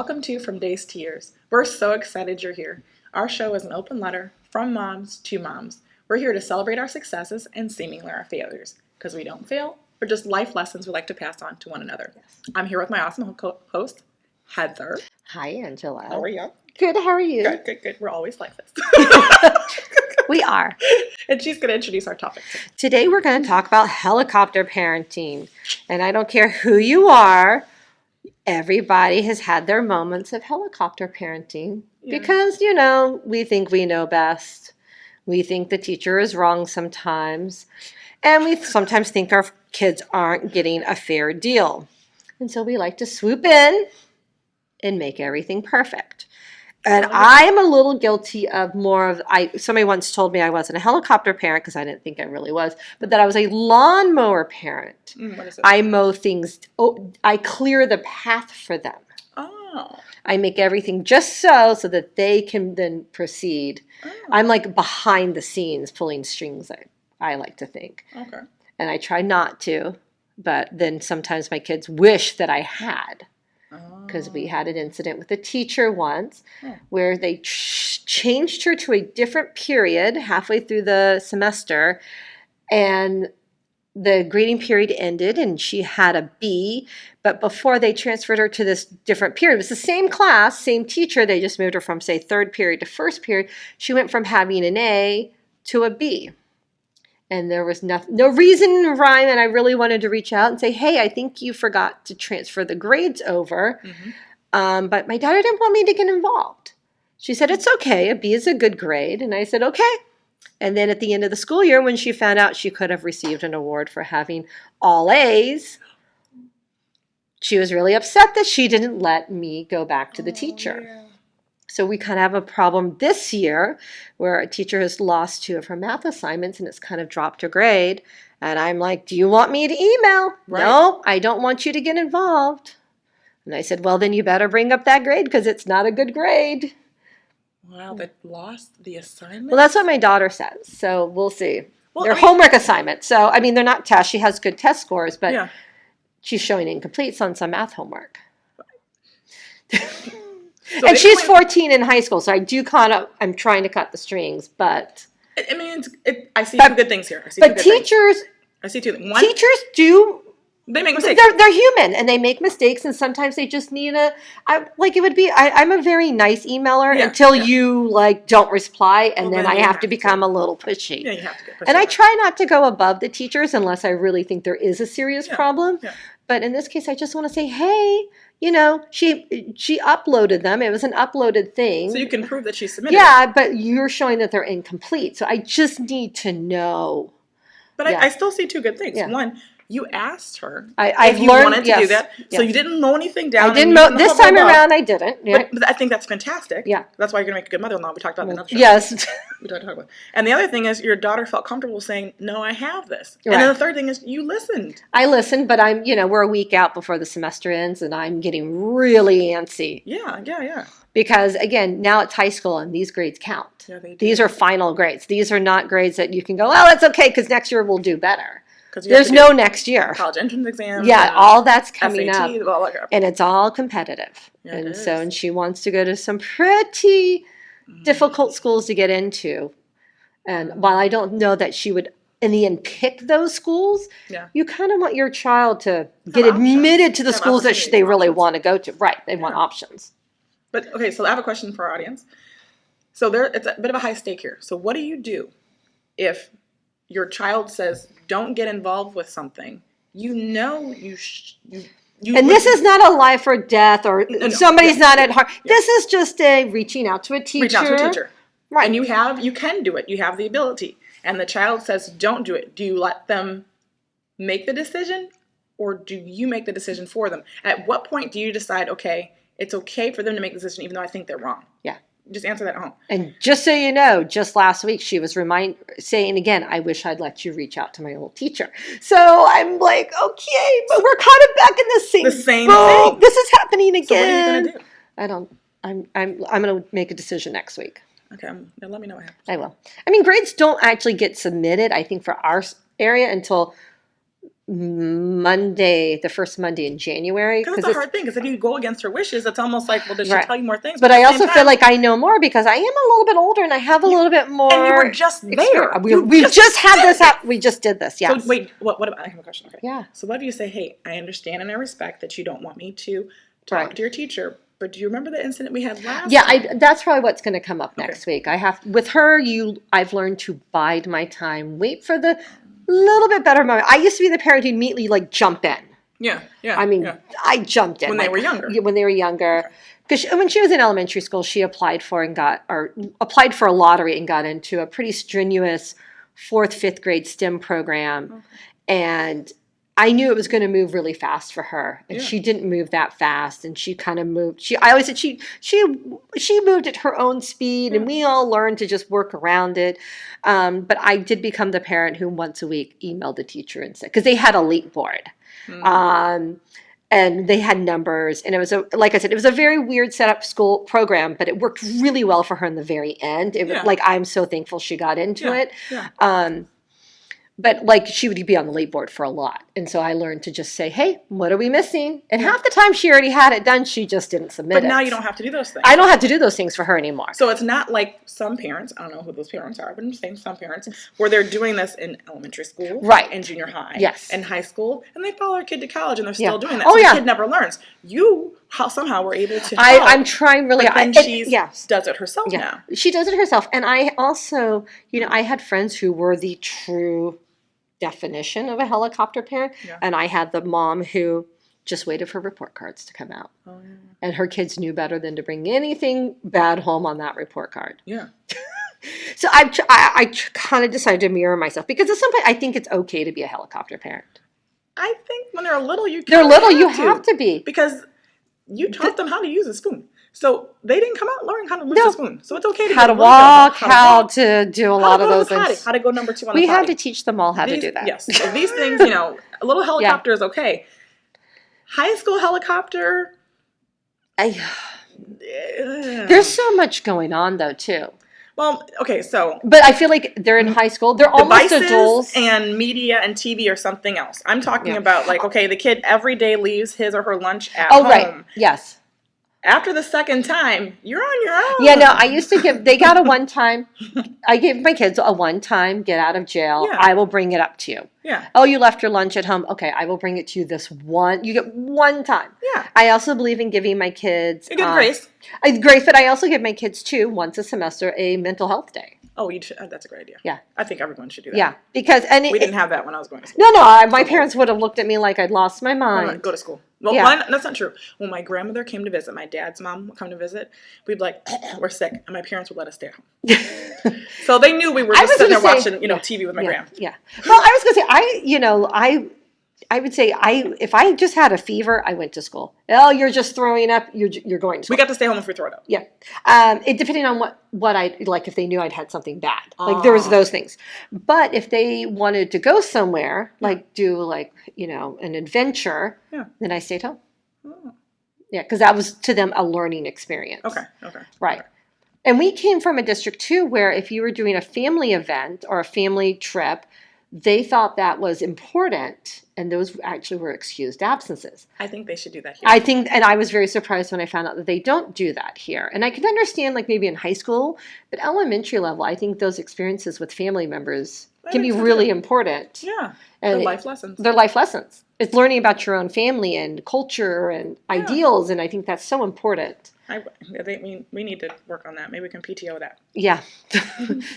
welcome to From Days to Years. We're so excited you're here. Our show is an open letter from moms to moms. We're here to celebrate our successes and seemingly our failures, because we don't fail, or just life lessons we like to pass on to one another. Yes. I'm here with my awesome host, Heather. Hi, Angela. How are you? Good, how are you? Good. We're always like this. We are. And she's going to introduce our topic. Today we're going to talk about helicopter parenting. And I don't care who you are, everybody has had their moments of helicopter parenting. Yeah. Because, we think we know best. We think the teacher is wrong sometimes. And we sometimes think our kids aren't getting a fair deal. And so we like to swoop in and make everything perfect. And I am a little guilty of somebody once told me I wasn't a helicopter parent because I didn't think I really was, but that I was a lawnmower parent. What is it? I mow things, I clear the path for them. Oh. I make everything just so that they can then proceed. Oh. I'm like behind the scenes pulling strings, I like to think. Okay. And I try not to, but then sometimes my kids wish that I had. Because we had an incident with a teacher once where they changed her to a different period halfway through the semester, and the grading period ended and she had a B, but before they transferred her to this different period, it was the same class, same teacher, they just moved her from, say, third period to first period. She went from having an A to a B. And there was no reason to rhyme, and I really wanted to reach out and say, hey, I think you forgot to transfer the grades over. Mm-hmm. But my daughter didn't want me to get involved. She said, it's okay, a B is a good grade. And I said, okay. And then at the end of the school year, when she found out she could have received an award for having all A's, she was really upset that she didn't let me go back to the teacher. Yeah. So we kind of have a problem this year where a teacher has lost 2 of her math assignments and it's kind of dropped her grade. And I'm like, do you want me to email? Right. No, I don't want you to get involved. And I said, well, then you better bring up that grade because it's not a good grade. Wow, they lost the assignment? Well, that's what my daughter says. So we'll see. Well, they're homework assignments. So, they're not tests. She has good test scores, but she's showing incompletes on some math homework. So and she's 14 in high school, so I'm trying to cut the strings, but... I mean, I see 2 good things here. I see 2 things. One, teachers do... They make mistakes. They're human, and they make mistakes, and sometimes they just need I'm a very nice emailer until you, don't reply, and then I have to become a little pushy. Yeah, you have to get pushy. And I try not to go above the teachers unless I really think there is a serious problem. Yeah. But in this case, I just want to say, hey... she uploaded them. It was an uploaded thing. So you can prove that she submitted. Yeah, but you're showing that they're incomplete. So I just need to know. But I still see 2 good things. Yeah. One, you asked her if you wanted to do that. Yes. So you didn't mow anything down. I didn't mow. This time around, I didn't. Yeah. But I think that's fantastic. Yeah. That's why you're going to make a good mother-in-law. We talked about that in another show. Yes. We talked about. And the other thing is your daughter felt comfortable saying, no, I have this. Right. And then the third thing is you listened. I listened, but we're a week out before the semester ends, and I'm getting really antsy. Yeah. Because, again, now it's high school, and these grades count. Yeah, they do. These are final grades. These are not grades that you can go, well, it's okay, because next year we'll do better. There's no next year. College entrance exams. Yeah, all that's coming SAT, up. And it's all competitive. Yeah, and she wants to go to some pretty difficult schools to get into. And while I don't know that she would, in the end, pick those schools, you kind of want your child to get admitted to the schools that they really want to go to. Right, they want options. But, okay, so I have a question for our audience. So it's a bit of a high stake here. So what do you do if your child says, don't get involved with something? And this is not a life or death, or somebody's not at heart. Yeah. This is just a reaching out to a teacher. Reach out to a teacher. Right. And you can do it. You have the ability. And the child says, don't do it. Do you let them make the decision, or do you make the decision for them? At what point do you decide, okay, it's okay for them to make the decision even though I think they're wrong? Yeah. Just answer that at home. And just so you know, just last week she was saying again, I wish I'd let you reach out to my old teacher. So I'm like, okay, but we're kind of back in the same thing. This is happening again. So what are you going to do? I'm going to make a decision next week. Okay, now let me know what happens. I will. Grades don't actually get submitted, I think, for our area until Monday, the first Monday in January. Because it's a hard thing. Because if you go against her wishes, it's almost like, well, did she Right. tell you more things? But at I the also same feel time, like I know more because I am a little bit older and I have a little bit more. and you were just there. experience. You We just had did this up. We just did this. Yes. So wait, what about? I have a question. Okay. Yeah. So what if you say, hey, I understand and I respect that you don't want me to talk Right. to your teacher, but do you remember the incident we had last? Yeah, time? that's probably what's going to come up next week. I have with her. I've learned to bide my time, wait for the little bit better moment. I used to be the parent who immediately like jump in. Yeah. I mean, I jumped in When they were younger. When they were younger, because when she was in elementary school, she applied for a lottery and got into a pretty strenuous 4th, 5th grade STEM program, and I knew it was going to move really fast for her, and she didn't move that fast, and she kind of moved. I always said she moved at her own speed, and we all learned to just work around it. But I did become the parent who once a week emailed the teacher and said, because they had a leap board, and they had numbers, and it was like I said, it was a very weird setup school program, but it worked really well for her in the very end. Like I'm so thankful she got into it. Yeah. But like she would be on the leap board for a lot. And so I learned to just say, hey, what are we missing? And half the time she already had it done. She just didn't submit it. But now you don't have to do those things. I don't have to do those things for her anymore. So it's not like some parents, I don't know who those parents are, but I'm saying some parents, where they're doing this in elementary school. Right. And junior high. Yes. And high school. And they follow their kid to college and they're still doing that. Oh, so yeah. the kid never learns. You somehow were able to help. I'm trying really But then hard. she Yes. does it herself Yeah. now. She does it herself. And I also, I had friends who were the true definition of a helicopter parent. Yeah. And I had the mom who just waited for report cards to come out. Oh, yeah. And her kids knew better than to bring anything bad home on that report card. Yeah. So I kind of decided to mirror myself because at some point I think it's okay to be a helicopter parent. I think when they're little, you have to be. Because you taught them how to use a spoon. So they didn't come out learning how to use a spoon. So it's okay to how to walk, how to do a lot of those things. How to go number 2 on the We potty. had to teach them all how to do that. Yes. So these things, a little helicopter is okay. High school helicopter. There's so much going on though too. Well, okay, so. But I feel like they're in high school. They're almost adults. And media and TV are something else. I'm talking about the kid every day leaves his or her lunch at home. Oh, right. Yes. After the second time, you're on your own. Yeah, no, I used to they got a one-time, I gave my kids a one-time get out of jail. Yeah. I will bring it up to you. Yeah. Oh, you left your lunch at home. Okay, I will bring it to you you get one time. Yeah. I also believe in giving my kids. A good grace. Grace, but I also give my kids too, once a semester, a mental health day. Oh, that's a great idea. Yeah. I think everyone should do that. Yeah, because we didn't have that when I was going to school. No, my parents would have looked at me like I'd lost my mind. Go to school. Well, that's not true. When my grandmother came to visit, my dad's mom would come to visit, we'd be like, we're sick, and my parents would let us stay at home. So they knew we were just sitting there watching, TV with my grandma. Yeah. Well, I was going to say, I would say if I just had a fever, I went to school. Oh, you're just throwing up. You're going to school. We got to stay home if we throw it up. Yeah. It depending on what I like. If they knew I'd had something bad, like there was those things. But if they wanted to go somewhere, like do an adventure, then I stayed home. Oh. Yeah, because that was to them a learning experience. Okay. Right. Okay. And we came from a district too, where if you were doing a family event or a family trip, they thought that was important, and those actually were excused absences. I think they should do that here. And I was very surprised when I found out that they don't do that here. And I can understand, maybe in high school, but elementary level, I think those experiences with family members can be really important. Yeah, and they're life lessons. They're life lessons. It's learning about your own family and culture and ideals, and I think that's so important. I think we need to work on that. Maybe we can PTO that. Yeah.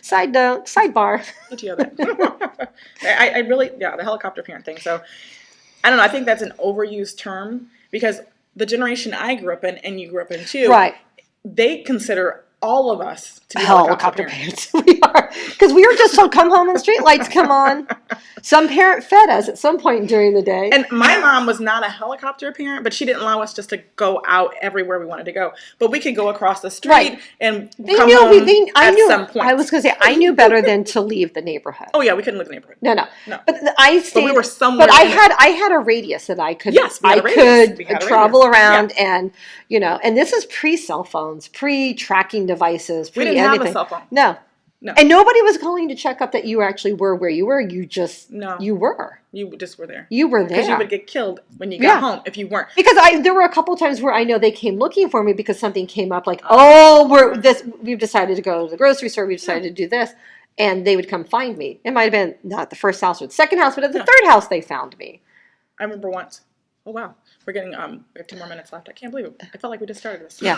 Sidebar. PTO that. I really, the helicopter parent thing. So, I don't know. I think that's an overused term because the generation I grew up in and you grew up in too, right? They consider all of us to be helicopter parents. We are, because we were just told, come home and streetlights come on. Some parent fed us at some point during the day. And my mom was not a helicopter parent, but she didn't allow us just to go out everywhere we wanted to go. But we could go across the street and come home at some point. I was going to say, I knew better than to leave the neighborhood. Oh yeah, we couldn't leave the neighborhood. No. But I stayed. But we were somewhere. But I had a radius that I could. Yes, I could travel around, and and this is pre-cell phones, pre-tracking devices, we didn't have a cell phone. No. No. And nobody was calling to check up that you actually were where you were. You just, No. you were. You just were there. You were there. Because you would get killed when you got Yeah. home if you weren't. Because there were a couple times where I know they came looking for me because something came up, like, we've decided to go to the grocery store, we've decided to do this, and they would come find me. It might have been not the first house or the second house, but at the third house they found me. I remember once. Oh wow, we're getting we have 2 more minutes left. I can't believe it. I felt like we just started this. Yeah.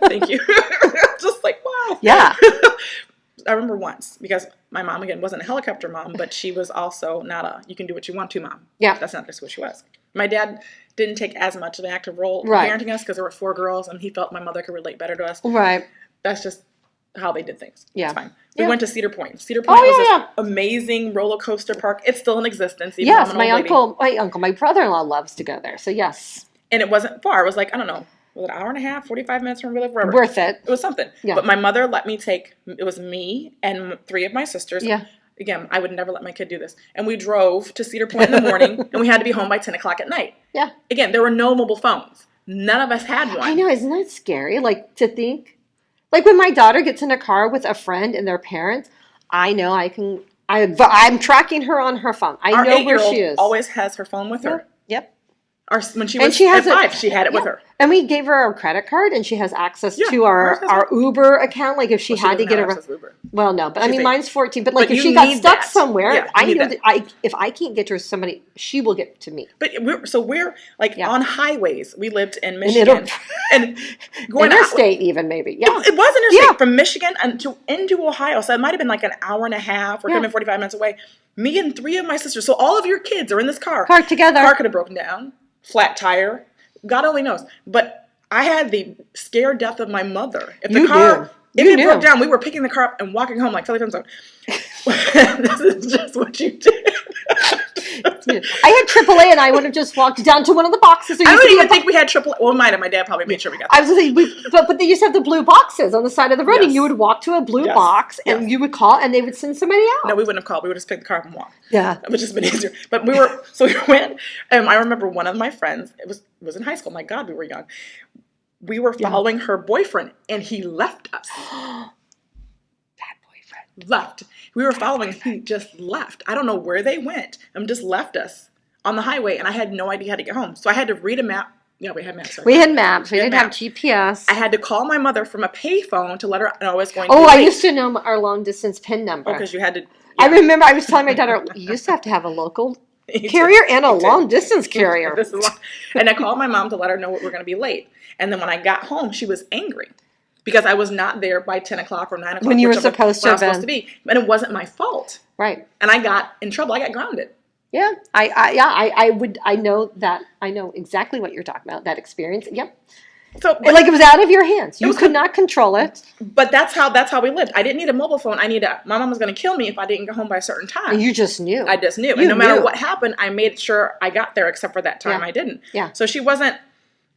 Thank you. Just like wow. Yeah. I remember once because my mom again wasn't a helicopter mom, but she was also not a you can do what you want to mom. Yeah. That's not just what she was. My dad didn't take as much of an active role in Right. parenting us because there were 4 girls and he felt my mother could relate better to us. Right. That's just how they did things. Yeah. It's fine. We Yeah. went to Cedar Point. Cedar Point was this yeah. amazing roller coaster park. It's still in existence. Even though Yes, I'm an old lady. my brother-in-law loves to go there. So yes, And it wasn't far. It was like, I don't know, was it an hour and a half, 45 minutes from where we live? Wherever. worth it. It was something. Yeah. But my mother let me take, it was me and 3 of my sisters. Yeah. Again, I would never let my kid do this. And we drove to Cedar Point in the morning and we had to be home by 10 o'clock at night. Yeah. Again, there were no mobile phones. None of us had one. I know, isn't that scary? Like to think, like when my daughter gets in a car with a friend and their parents, I know I'm tracking her on her phone. I Our know where 8-year-old she is. always has her phone with her. Yep. When she And was she has at 5, she had it with her. And we gave her our credit card, and she has access Yeah, to ours has our Uber account. Like if she had to doesn't get have a access to Uber. well, no, but I She's mean 8. mine's 14. But like But if you she got need stuck that. somewhere, Yeah, you I need know that. if I can't get to somebody, she will get to me. But we're like Yeah. on highways. We lived in And it'll- Michigan, and going out, Interstate, even maybe. Yeah. it was interstate Yeah. from Michigan into Ohio. So it might have been like an hour and a half. Or Yeah. could have been 45 minutes away. Me and 3 of my sisters. So all of your kids are in this car. Parked together. Car could have broken down, flat tire. God only knows. But I had the scared death of my mother. If the You car, knew. if You it knew. broke down, we were picking the car up and walking home like Philly Flintstone. This is just what you did. I had AAA, and I would have just walked down to one of the boxes. I don't even think we had triple. Well, we might have. My dad probably made sure we got that. I was going to say, but they used to have the blue boxes on the side of the road, and Yes. you would walk to a blue Yes. box, and Yes. you would call, and they would send somebody out. No, we wouldn't have called. We would have just picked the car up and walked. Yeah. It would just been easier. But we went, and I remember one of my friends, it was in high school. My God, we were young. We were following her boyfriend, and he left us. Bad boyfriend. Left. We were following, he just left. I don't know where they went, and just left us on the highway, and I had no idea how to get home. So I had to read a map. Yeah, we had maps. Right? We had maps. We We had didn't have maps. GPS. I had to call my mother from a payphone to let her know I was going. Oh, to be I late. used to know our long distance PIN number. because you had to. I remember I was telling my daughter, you used to have to have a local You carrier did. and a You did. long distance carrier. This is long. And I called my mom to let her know we were going to be late. And then when I got home, she was angry because I was not there by 10 o'clock or 9 o'clock. When you were whichever- supposed to when I was have supposed to be. And it wasn't my fault. Right. And I got in trouble. I got grounded. Yeah. I know exactly what you're talking about. That experience. Yep. So, Like it was out of your hands. You was could not control it. but that's how we lived. I didn't need a mobile phone. My mom was going to kill me if I didn't get home by a certain time. And you just knew. I just knew. You And no matter knew. what happened, I made sure I got there, except for that time Yeah. I didn't. Yeah. So she wasn't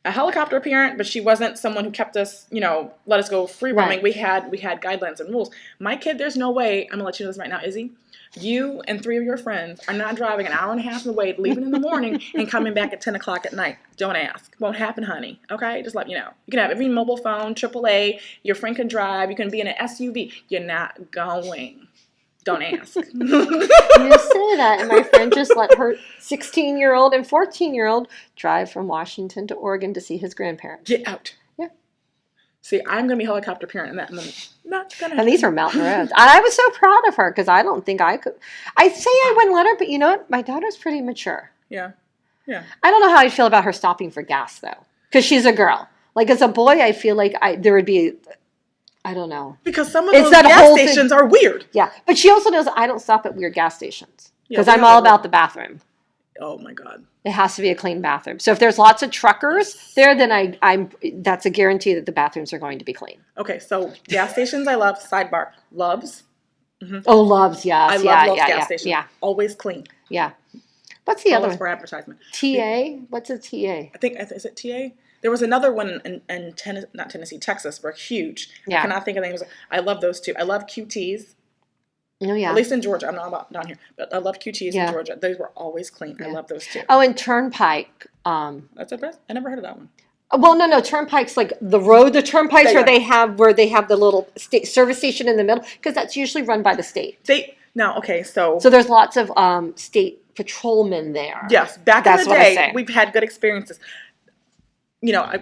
a helicopter parent, but she wasn't someone who kept us, let us go free roaming. Right. We had guidelines and rules. My kid, there's no way, I'm going to let you know this right now, Izzy. You and 3 of your friends are not driving an hour and a half away, leaving in the morning and coming back at 10 o'clock at night. Don't ask. Won't happen, honey. Okay? Just let you know. You can have every mobile phone, AAA. Your friend can drive. You can be in an SUV. You're not going. Don't ask. You say that, and my friend just let her 16-year-old and 14-year-old drive from Washington to Oregon to see his grandparents. Get out. Yeah. See, I'm going to be a helicopter parent in that moment. Not going to And these are mountain roads. And I was so proud of her because I don't think I could. I say I wouldn't let her, but you know what? My daughter's pretty mature. Yeah. Yeah. I don't know how I'd feel about her stopping for gas, though, because she's a girl. Like, as a boy, I feel like there would be, I don't know. Because some of It's those that gas whole thing- stations are weird. Yeah. But she also knows I don't stop at weird gas stations Yeah, because we I'm have all a- about the bathroom. Oh, my God. It has to be a clean bathroom. So if there's lots of truckers there, then that's a guarantee that the bathrooms are going to be clean. Okay, so gas stations I love. Sidebar. Loves. Oh, Loves, yes. I love yeah, Loves yeah, gas yeah, stations. Yeah, Always clean. yeah. What's the other Always one? for advertisement. TA? What's a TA? I think, is it TA? There was another one in Texas, were huge. Yeah. I cannot think of the names. I love those two. I love QTs. Oh, yeah. At least in Georgia. I'm not about down here. But I love QTs Yeah. in Georgia. Those were always clean. I love those two. Oh, and Turnpike. That's the best. I never heard of that one. Well, no, turnpikes like the road, the turnpikes Yeah, where they have the little service station in the middle, because that's usually run by the state. Okay, so So there's lots of state patrolmen there. yes, back That's in the what I'm day, saying. we've had good experiences.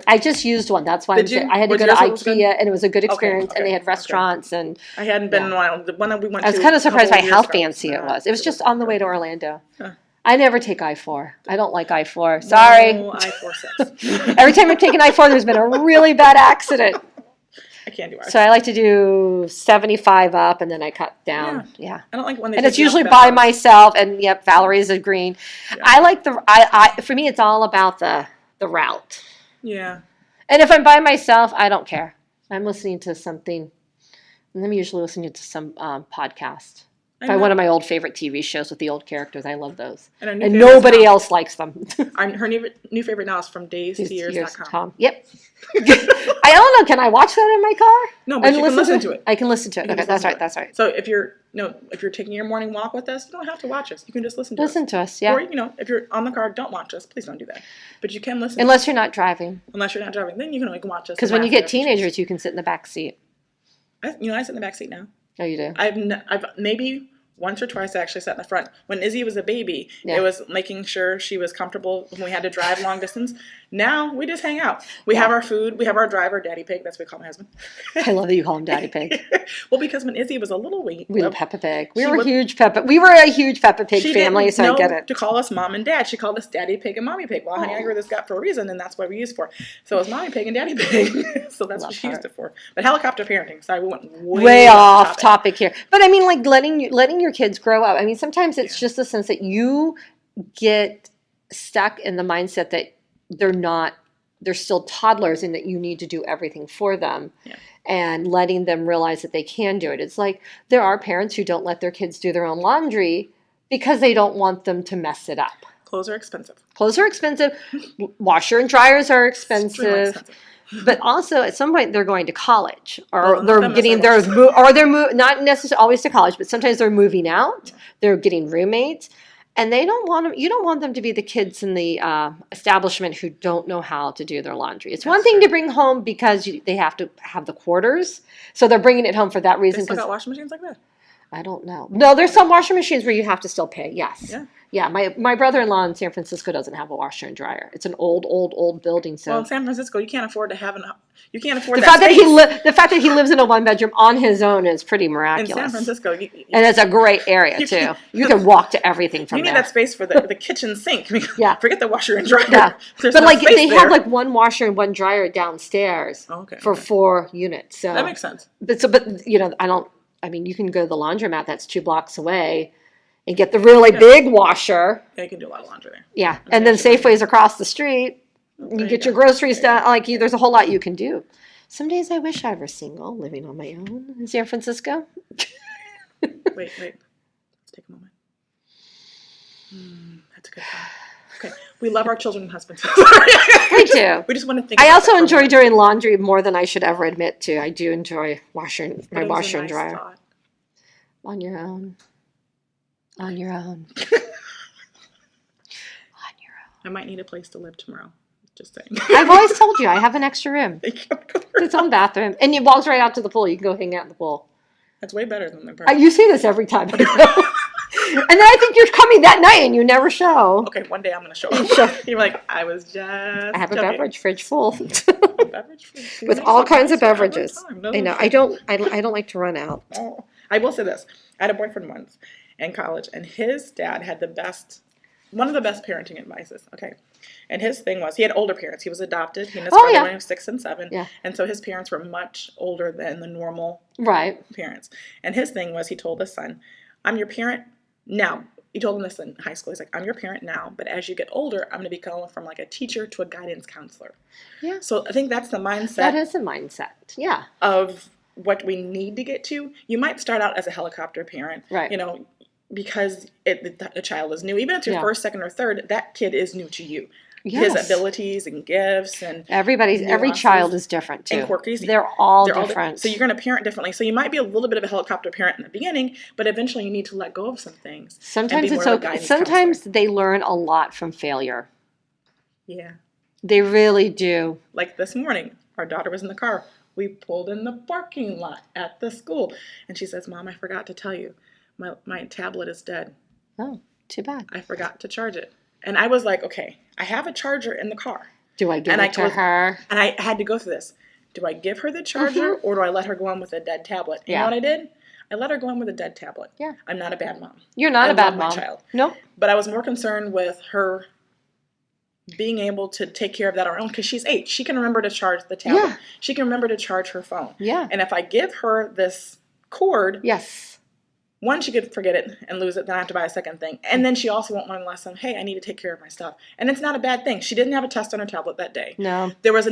I just used one. That's why Did you? I had to Was go to yours was good? IKEA, and it was a good experience. And okay, they had okay. restaurants, and I hadn't been in a while. The one that we went I to was kind of surprised by couple how years ago. fancy it was. It was just on the way to Orlando. Huh. I never take I-4. I don't like I-4. Sorry. No, I-46. Every time I've taken I-4, there's been a really bad accident. I can't do ours. So I like to do 75 up, and then I cut down. Yeah. I don't like when they. And take it's you usually off by that road. myself. And yep, Valerie's a green. Yeah. I like I for me, it's all about the route. Yeah. And if I'm by myself, I don't care. I'm listening to something. And I'm usually listening to some podcast. By one of my old favorite TV shows with the old characters. I love those. And nobody else likes them. Her new favorite now is from DaysToYears.com. Yep. I don't know. Can I watch that in my car? No, but you can listen to it. I can listen to it. You can Okay, just that's listen right. to it. So if you're taking your morning walk with us, you don't have to watch us. You can just listen to us. Listen to us, yeah. Or if you're on the car, don't watch us. Please don't do that. But you can listen. Unless you're not driving. Unless you're not driving, then you can watch us. Because when you get teenagers, you can sit in the back seat. I sit in the back seat now. Oh, you do? I've maybe once or twice I actually sat in the front. When Izzy was a baby, Yeah. it was making sure she was comfortable when we had to drive long distance. Now we just hang out. We have our food. We have our driver, Daddy Pig. That's what we call my husband. I love that you call him Daddy Pig. Well, because when Izzy was a little wee, We love Peppa Pig. We She were would- a huge Peppa Pig she family, didn't so know I get it. to call us Mom and Dad. She called us Daddy Pig and Mommy Pig. Well, honey, I grew this up for a reason, and that's what we used for. So it was Mommy Pig and Daddy Pig. So that's Love what she her. used it for. But helicopter parenting. Sorry, we went Way off topic here. But I mean, like letting your kids grow up. I mean, sometimes it's just the sense that you get stuck in the mindset that they're still toddlers and that you need to do everything for them. Yeah. And letting them realize that they can do it. It's like there are parents who don't let their kids do their own laundry because they don't want them to mess it up. Clothes are expensive. Clothes are expensive. Washer and dryers are Extremely expensive. expensive. But also, at some point, they're going to college, or Well, they're them getting as not necessarily always to college, but sometimes they're moving out. They're getting roommates, and they don't want them. You don't want them to be the kids in the establishment who don't know how to do their laundry. It's one thing to bring home because they have to have the quarters, so they're bringing it home for that They reason. still got Because washing machines like that. I don't know. No, there's some washing machines where you have to still pay. Yes. Yeah. Yeah, my brother-in-law in San Francisco doesn't have a washer and dryer. It's an old building. So Well, in San Francisco, you can't afford to have you can't afford the that fact that he lives in a one bedroom on his own is pretty in miraculous. San Francisco. And it's a great area You too. can't- You can walk to everything from you need there. that space for the kitchen sink. Yeah. Forget the washer and dryer. Yeah. There's But no like space they there. have like one washer and one dryer downstairs Okay, for okay. 4 units. So That makes sense. but you can go to the laundromat that's 2 blocks away and get the really big washer. Yeah, you can do a lot of laundry there. Yeah. And then Safeway's across the street. You There get you your go. groceries done. There's a whole lot you can do. Some days I wish I were single, living on my own in San Francisco. Wait. Let's take a moment. That's a good time. Okay. We love our children and husbands. I do. We just want to think I about also that for a enjoy moment. doing laundry more than I should ever admit to. I do enjoy But my it was a washer and nice dryer. thought. On your own. On your own. On your I might need a place to live tomorrow. Just saying. own. I've always told you I have an extra room. Thank you. Its own bathroom. And it walks right out to the pool. You can go hang out in the pool. That's way better than the apartment. You see this every time. I go. And then I think you're coming that night and you never show. Okay, one day I'm gonna show Sure. up. You're like, I was just. I have a joking. beverage fridge full. Beverage fridge. With You all make kinds of something every beverages. time. No, I know. no. I don't like to run out. Oh, I will say this. I had a boyfriend once in college, and his dad had one of the best parenting advices. Okay. And his thing was, he had older parents. He was adopted. He and his Oh, brother yeah. when he was 6 and 7. Yeah. And so his parents were much older than the normal Right. parents. And his thing was, he told his son, I'm your parent now. He told him this in high school. He's like, I'm your parent now, but as you get older, I'm going to be going from like a teacher to a guidance counselor. Yeah. So I think that's the mindset That is a mindset. Yeah. of what we need to get to. You might start out as a helicopter parent, Right. because the child is new. Even if it's your Yeah. first, second, or third, that kid is new to you. Yes. His abilities and gifts and Every nuances child is different too. and quirkies. They're all they're all different. So you're going to parent differently. So you might be a little bit of a helicopter parent in the beginning, but eventually you need to let go of some things. Sometimes be it's more of a okay. guidance Sometimes counselor. they learn a lot from failure. Yeah. They really do. Like this morning, our daughter was in the car. We pulled in the parking lot at the school. And she says, Mom, I forgot to tell you, my tablet is dead. Oh, too bad. I forgot to charge it. And I was like, okay, I have a charger in the car. Do I give it to her? And I had to go through this. Do I give her the charger or do I let her go on with a dead tablet? You know what I did? I let her go on with a dead tablet. Yeah. I'm not a bad mom. You're not a bad mom. mom. My child. Nope. But I was more concerned with her being able to take care of that on her own because she's 8. She can remember to charge the tablet. Yeah. She can remember to charge her phone. Yeah. And if I give her this cord, yes. One, she could forget it and lose it. Then I have to buy a second thing. And then she also won't learn the lesson. Hey, I need to take care of my stuff. And it's not a bad thing. She didn't have a test on her tablet that day. No. There was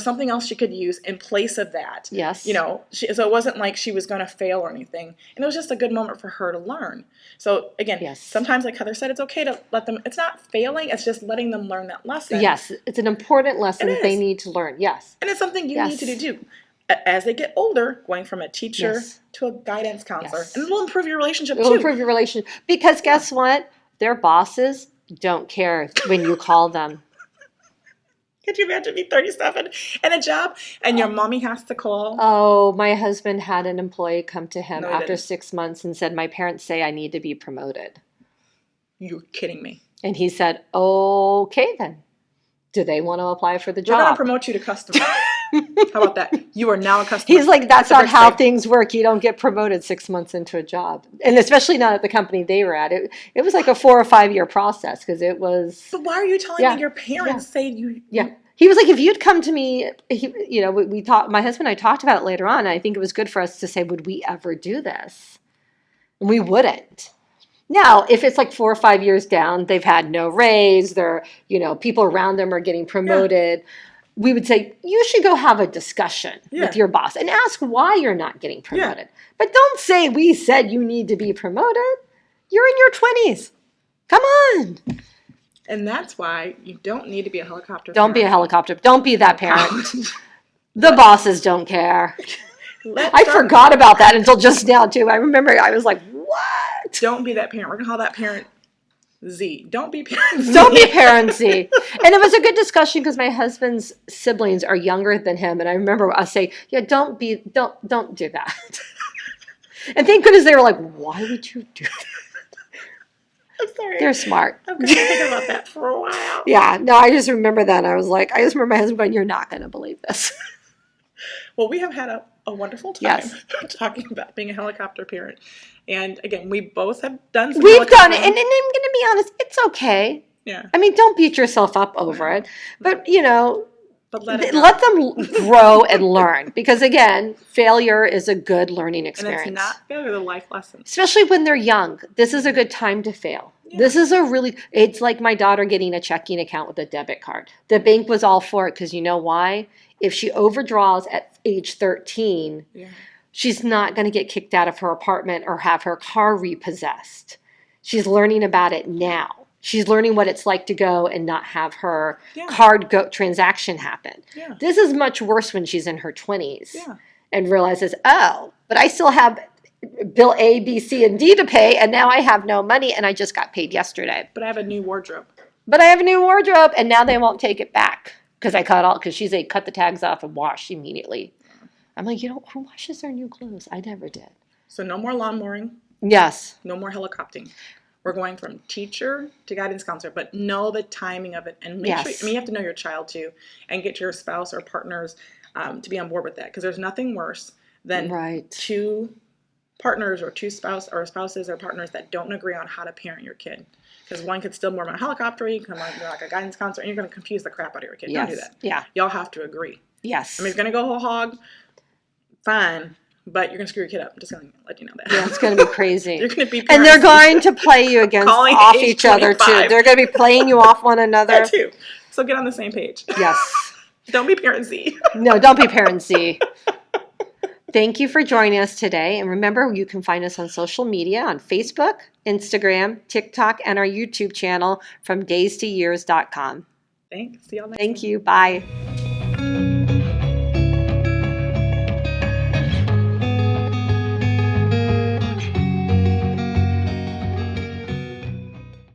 something else she could use in place of that. Yes. So it wasn't like she was going to fail or anything. And it was just a good moment for her to learn. So again, sometimes like Heather said, it's okay to let them, it's not failing. It's just letting them learn that lesson. Yes. It's an important lesson that they need to learn. Yes. And it's something you need to do too. As they get older, going from a teacher to a guidance counselor. And it'll improve your relationship too. It'll improve your relationship. Because guess what? Their bosses don't care when you call them. Could you imagine being 37 and a job and your mommy has to call? Oh, my husband had an employee come to him after didn't. 6 months and said, my parents say I need to be promoted. You're kidding me. And he said, okay then. Do they want to apply for the job? We're going to promote you to customer. How about that? You are now a customer. He's like, that's not how things work. You don't get promoted 6 months into a job. And especially not at the company they were at. It was like a 4 or 5 year process because it was. But why are you telling me your parents say you? Yeah. He was like, if you'd come to me, we talked, my husband and I talked about it later on. And I think it was good for us to say, would we ever do this? And we wouldn't. Now, if it's like 4 or 5 years down, they've had no raise, they're, people around them are getting promoted. Yeah. We would say, you should go have a discussion with your boss and ask why you're not getting promoted. Yeah. But don't say, we said you need to be promoted. You're in your 20s. Come on. And that's why you don't need to be a helicopter parent. Don't be a helicopter. Don't be that parent. The bosses don't care. I forgot about that until just now, too. I remember I was like, what? Don't be that parent. We're going to call that parent Z. Don't be parent Z. Don't be parent Z. And it was a good discussion because my husband's siblings are younger than him. And I remember us saying, don't do that. And thank goodness they were like, why would you do that? I'm sorry. They're smart. I'm going to think about that for a while. Yeah. No, I just remember that. I just remember my husband going, you're not going to believe this. Well, we have had a wonderful time talking about being a helicopter parent. And again, we both have done some We've done it. And I'm going to be honest, it's okay. Yeah. I mean, don't beat yourself up over it. But, but let them grow and learn. Because, again, failure is a good learning experience. And it's not failure, the life lesson. Especially when they're young. This is a good time to fail. Yeah. This is it's like my daughter getting a checking account with a debit card. The bank was all for it because you know why? If she overdraws at age 13, she's not going to get kicked out of her apartment or have her car repossessed. She's learning about it now. She's learning what it's like to go and not have her card transaction happen. Yeah. This is much worse when she's in her 20s and realizes, but I still have bill A, B, C, and D to pay, and now I have no money, and I just got paid yesterday. But I have a new wardrobe. And now they won't take it back because she said cut the tags off and wash immediately. I'm like, who washes their new clothes? I never did. So no more lawn mowing. Yes. No more helicoptering. We're going from teacher to guidance counselor, but know the timing of it and make sure. You have to know your child too, and get your spouse or partners to be on board with that. Because there's nothing worse than two partners or spouses or partners that don't agree on how to parent your kid. Because one kid's still more of a helicopter, you can be like a guidance counselor, and you're going to confuse the crap out of your kid. Don't do that. Yeah. Y'all have to agree. Yes. I mean, if you're going to go whole hog, fine. But you're going to screw your kid up. I'm just going to let you know that. Yeah, it's going to be crazy. You're going to be and they're going to play you off each other, too. They're going to be playing you off one another. That, too. So get on the same page. Yes. Don't be parent Z. No, don't be parent Z. Thank you for joining us today. And remember, you can find us on social media on Facebook, Instagram, TikTok, and our YouTube channel from daystoyears.com. Thanks. See y'all next time. Thank you. Bye.